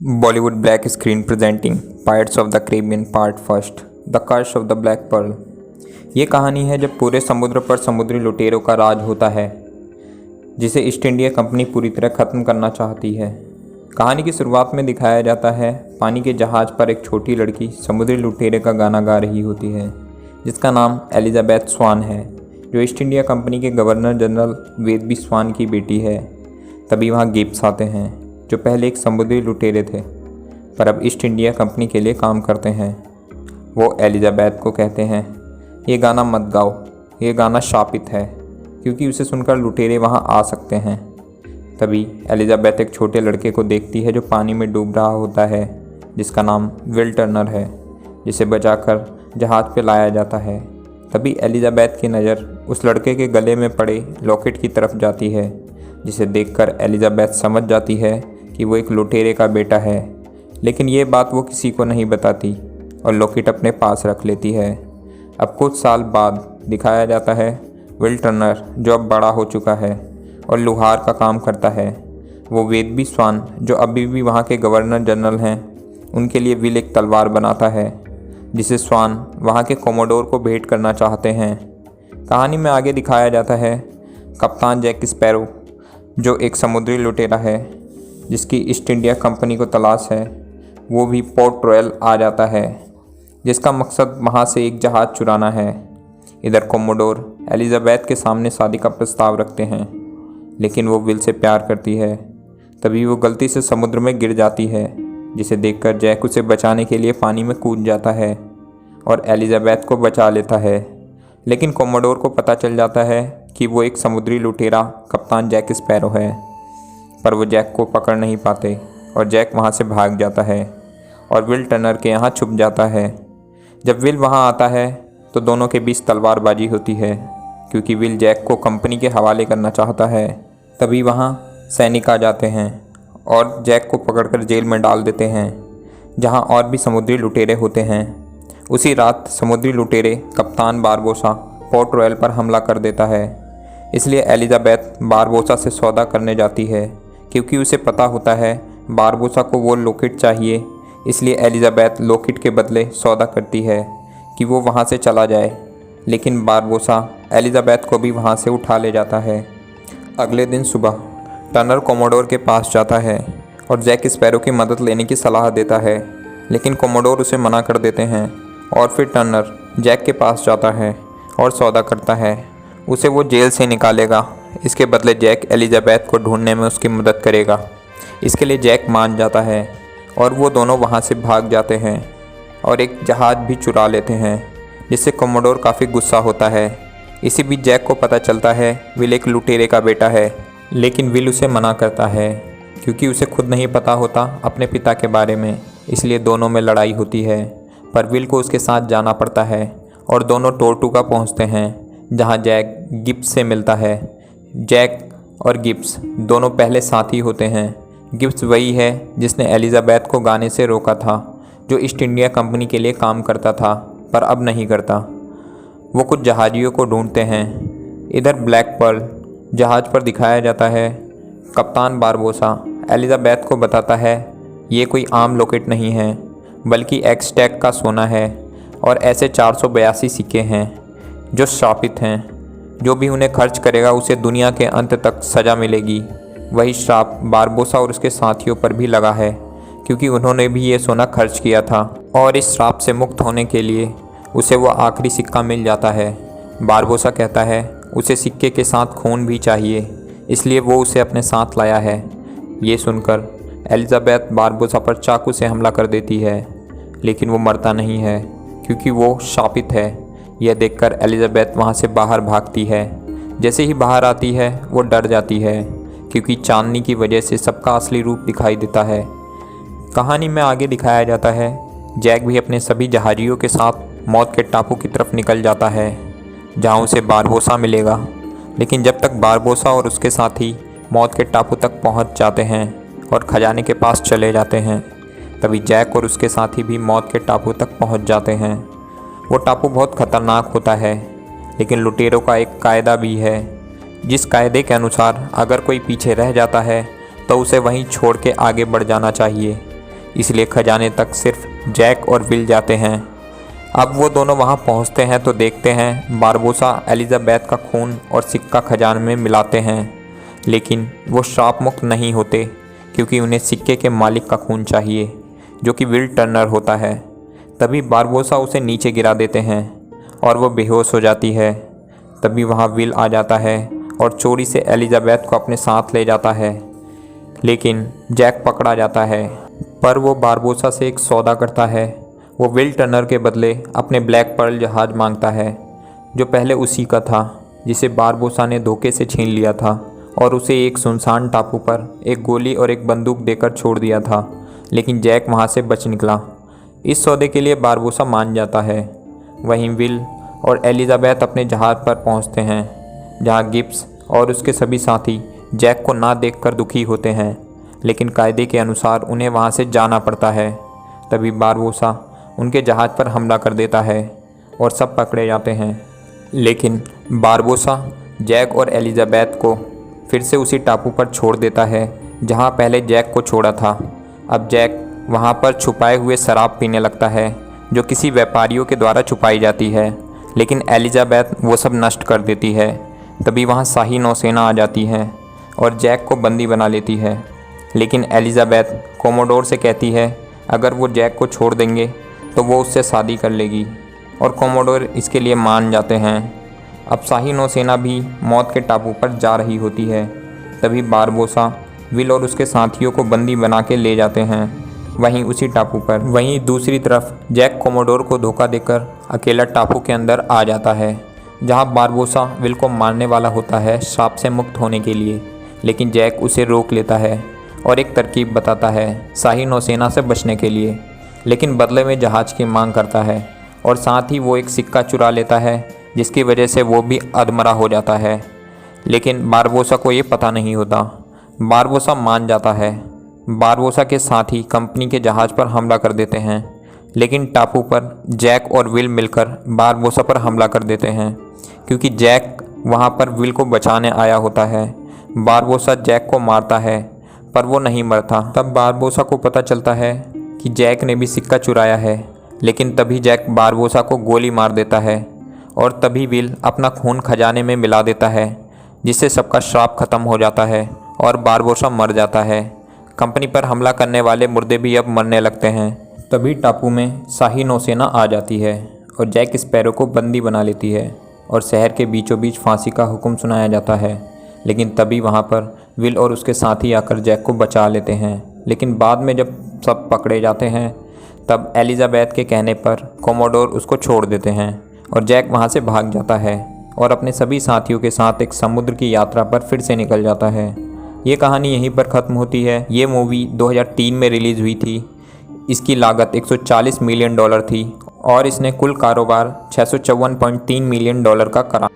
Bollywood Black Screen presenting Pirates of the Caribbean Part First The Curse of the Black Pearl। ये कहानी है जब पूरे समुद्र पर समुद्री लुटेरों का राज होता है जिसे ईस्ट इंडिया कंपनी पूरी तरह ख़त्म करना चाहती है। कहानी की शुरुआत में दिखाया जाता है पानी के जहाज़ पर एक छोटी लड़की समुद्री लुटेरे का गाना गा रही होती है जिसका नाम एलिजाबेथ स्वान है, जो ईस्ट इंडिया कंपनी के गवर्नर जनरल वेदबी स्वान की बेटी है। तभी वहाँ गिब्स आते हैं जो पहले एक समुद्री लुटेरे थे पर अब ईस्ट इंडिया कंपनी के लिए काम करते हैं। वो एलिजाबेथ को कहते हैं, ये गाना मत गाओ, ये गाना शापित है क्योंकि उसे सुनकर लुटेरे वहाँ आ सकते हैं। तभी एलिजाबेथ एक छोटे लड़के को देखती है जो पानी में डूब रहा होता है, जिसका नाम विल टर्नर है, जिसे बचाकर जहाज़ पे लाया जाता है। तभी एलिजाबेथ की नज़र उस लड़के के गले में पड़े लॉकेट की तरफ जाती है, जिसे देखकर एलिजाबेथ समझ जाती है कि वो एक लुटेरे का बेटा है, लेकिन ये बात वो किसी को नहीं बताती और लॉकेट अपने पास रख लेती है। अब कुछ साल बाद दिखाया जाता है विल टर्नर, जो अब बड़ा हो चुका है और लुहार का काम करता है। वो वेदबी स्वान, जो अभी भी वहाँ के गवर्नर जनरल हैं, उनके लिए विल एक तलवार बनाता है जिसे स्वान वहाँ के कोमोडोर को भेंट करना चाहते हैं। कहानी में आगे दिखाया जाता है कप्तान जैक स्पैरो, जो एक समुद्री लुटेरा है जिसकी ईस्ट इंडिया कंपनी को तलाश है, वो भी पोर्ट रॉयल आ जाता है जिसका मकसद वहाँ से एक जहाज़ चुराना है। इधर कोमोडोर एलिजाबेथ के सामने शादी का प्रस्ताव रखते हैं, लेकिन वो विल से प्यार करती है। तभी वो गलती से समुद्र में गिर जाती है, जिसे देखकर जैक उसे बचाने के लिए पानी में कूद जाता है और एलिजाबेथ को बचा लेता है। लेकिन कोमोडोर को पता चल जाता है कि वो एक समुद्री लुटेरा कप्तान जैक स्पैरो है, पर वो जैक को पकड़ नहीं पाते और जैक वहाँ से भाग जाता है और विल टर्नर के यहाँ छुप जाता है। जब विल वहाँ आता है तो दोनों के बीच तलवारबाजी होती है क्योंकि विल जैक को कंपनी के हवाले करना चाहता है। तभी वहाँ सैनिक आ जाते हैं और जैक को पकड़कर जेल में डाल देते हैं, जहाँ और भी समुद्री लुटेरे होते हैं। उसी रात समुद्री लुटेरे कप्तान बारबोसा पोर्ट रॉयल पर हमला कर देता है, इसलिए एलिजाबेथ बारबोसा से सौदा करने जाती है क्योंकि उसे पता होता है बारबोसा को वो लॉकेट चाहिए। इसलिए एलिजाबेथ लॉकेट के बदले सौदा करती है कि वो वहाँ से चला जाए, लेकिन बारबोसा एलिजाबेथ को भी वहाँ से उठा ले जाता है। अगले दिन सुबह टर्नर कोमोडोर के पास जाता है और जैक स्पैरो की मदद लेने की सलाह देता है, लेकिन कोमोडोर उसे मना कर देते हैं और फिर टर्नर जैक के पास जाता है और सौदा करता है उसे वो जेल से निकालेगा। इसके बदले जैक एलिजाबेथ को ढूंढने में उसकी मदद करेगा। इसके लिए जैक मान जाता है और वो दोनों वहाँ से भाग जाते हैं और एक जहाज़ भी चुरा लेते हैं, जिससे कोमोडोर काफ़ी गुस्सा होता है। इसी बीच जैक को पता चलता है विल एक लुटेरे का बेटा है, लेकिन विल उसे मना करता है क्योंकि उसे खुद नहीं पता होता अपने पिता के बारे में। इसलिए दोनों में लड़ाई होती है, पर विल को उसके साथ जाना पड़ता है और दोनों टोर्टुगा पहुँचते हैं, जहाँ जैक गिब्स से मिलता है। जैक और गिब्स दोनों पहले साथी होते हैं। गिब्स वही है जिसने एलिजाबेथ को गाने से रोका था, जो ईस्ट इंडिया कंपनी के लिए काम करता था पर अब नहीं करता। वो कुछ जहाजियों को ढूंढते हैं। इधर ब्लैक पर्ल जहाज़ पर दिखाया जाता है कप्तान बारबोसा एलिजाबेथ को बताता है ये कोई आम लॉकेट नहीं है, बल्कि एक्सटैक का सोना है और ऐसे 482 सिक्के हैं जो श्रापित हैं। जो भी उन्हें खर्च करेगा उसे दुनिया के अंत तक सज़ा मिलेगी। वही श्राप बारबोसा और उसके साथियों पर भी लगा है क्योंकि उन्होंने भी ये सोना खर्च किया था और इस श्राप से मुक्त होने के लिए उसे वो आखिरी सिक्का मिल जाता है। बारबोसा कहता है उसे सिक्के के साथ खून भी चाहिए, इसलिए वो उसे अपने साथ लाया है। ये सुनकर एलिजाबेथ बारबोसा पर चाकू से हमला कर देती है, लेकिन वो मरता नहीं है क्योंकि वो शापित है। यह देखकर एलिजाबेथ वहाँ से बाहर भागती है। जैसे ही बाहर आती है वो डर जाती है क्योंकि चांदनी की वजह से सबका असली रूप दिखाई देता है। कहानी में आगे दिखाया जाता है जैक भी अपने सभी जहाजियों के साथ मौत के टापू की तरफ निकल जाता है, जहाँ उसे बारबोसा मिलेगा। लेकिन जब तक बारबोसा और उसके साथी मौत के टापू तक पहुँच जाते हैं और खजाने के पास चले जाते हैं, तभी जैक और उसके साथी भी मौत के टापू तक पहुँच जाते हैं। वो टापू बहुत ख़तरनाक होता है, लेकिन लुटेरों का एक कायदा भी है, जिस कायदे के अनुसार अगर कोई पीछे रह जाता है तो उसे वहीं छोड़ के आगे बढ़ जाना चाहिए। इसलिए खजाने तक सिर्फ जैक और विल जाते हैं। अब वो दोनों वहाँ पहुँचते हैं तो देखते हैं बारबोसा एलिजाबेथ का खून और सिक्का खजाने में मिलाते हैं, लेकिन वो श्राप मुक्त नहीं होते क्योंकि उन्हें सिक्के के मालिक का खून चाहिए जो कि विल टर्नर होता है। तभी बारबोसा उसे नीचे गिरा देते हैं और वो बेहोश हो जाती है। तभी वहाँ विल आ जाता है और चोरी से एलिजाबेथ को अपने साथ ले जाता है, लेकिन जैक पकड़ा जाता है। पर वो बारबोसा से एक सौदा करता है। वो विल टर्नर के बदले अपने ब्लैक पर्ल जहाज़ मांगता है जो पहले उसी का था, जिसे बारबोसा ने धोखे से छीन लिया था और उसे एक सुनसान टापू पर एक गोली और एक बंदूक देकर छोड़ दिया था, लेकिन जैक वहाँ से बच निकला। इस सौदे के लिए बारबोसा मान जाता है। वहीं विल और एलिजाबेथ अपने जहाज़ पर पहुँचते हैं जहाँ गिब्स और उसके सभी साथी जैक को ना देखकर दुखी होते हैं, लेकिन कायदे के अनुसार उन्हें वहाँ से जाना पड़ता है। तभी बारबोसा उनके जहाज़ पर हमला कर देता है और सब पकड़े जाते हैं, लेकिन बारबोसा जैक और एलिजाबेथ को फिर से उसी टापू पर छोड़ देता है जहाँ पहले जैक को छोड़ा था। अब जैक वहाँ पर छुपाए हुए शराब पीने लगता है जो किसी व्यापारियों के द्वारा छुपाई जाती है, लेकिन एलिजाबेथ वो सब नष्ट कर देती है। तभी वहाँ शाही नौसेना आ जाती है और जैक को बंदी बना लेती है, लेकिन एलिजाबेथ कोमोडोर से कहती है अगर वो जैक को छोड़ देंगे तो वो उससे शादी कर लेगी, और कोमोडोर इसके लिए मान जाते हैं। अब शाही नौसेना भी मौत के टापू पर जा रही होती है। तभी बारबोसा विल और उसके साथियों को बंदी बना के ले जाते हैं वहीं उसी टापू पर। वहीं दूसरी तरफ जैक कोमोडोर को धोखा देकर अकेला टापू के अंदर आ जाता है जहां बारबोसा विल को मारने वाला होता है श्राप से मुक्त होने के लिए, लेकिन जैक उसे रोक लेता है और एक तरकीब बताता है शाही नौसेना से बचने के लिए, लेकिन बदले में जहाज़ की मांग करता है और साथ ही वो एक सिक्का चुरा लेता है जिसकी वजह से वो भी अधमरा हो जाता है। लेकिन बारबोसा को ये पता नहीं होता। बारबोसा मान जाता है। बारबोसा के साथी कंपनी के जहाज़ पर हमला कर देते हैं, लेकिन टापू पर जैक और विल मिलकर बारबोसा पर हमला कर देते हैं क्योंकि जैक वहाँ पर विल को बचाने आया होता है। बारबोसा जैक को मारता है पर वो नहीं मरता। तब बारबोसा को पता चलता है कि जैक ने भी सिक्का चुराया है, लेकिन तभी जैक बारबोसा को गोली मार देता है और तभी विल अपना खून खजाने में मिला देता है, जिससे सबका श्राप खत्म हो जाता है और बारबोसा मर जाता है। कंपनी पर हमला करने वाले मुर्दे भी अब मरने लगते हैं। तभी टापू में शाही नौसेना आ जाती है और जैक स्पैरो को बंदी बना लेती है और शहर के बीचों बीच फांसी का हुक्म सुनाया जाता है, लेकिन तभी वहाँ पर विल और उसके साथी आकर जैक को बचा लेते हैं। लेकिन बाद में जब सब पकड़े जाते हैं तब एलिजाबेथ के कहने पर कोमोडोर उसको छोड़ देते हैं और जैक वहाँ से भाग जाता है और अपने सभी साथियों के साथ एक समुद्र की यात्रा पर फिर से निकल जाता है। ये कहानी यहीं पर ख़त्म होती है। ये मूवी 2003 में रिलीज़ हुई थी। इसकी लागत $140 मिलियन थी और इसने कुल कारोबार $654.3 मिलियन का करा।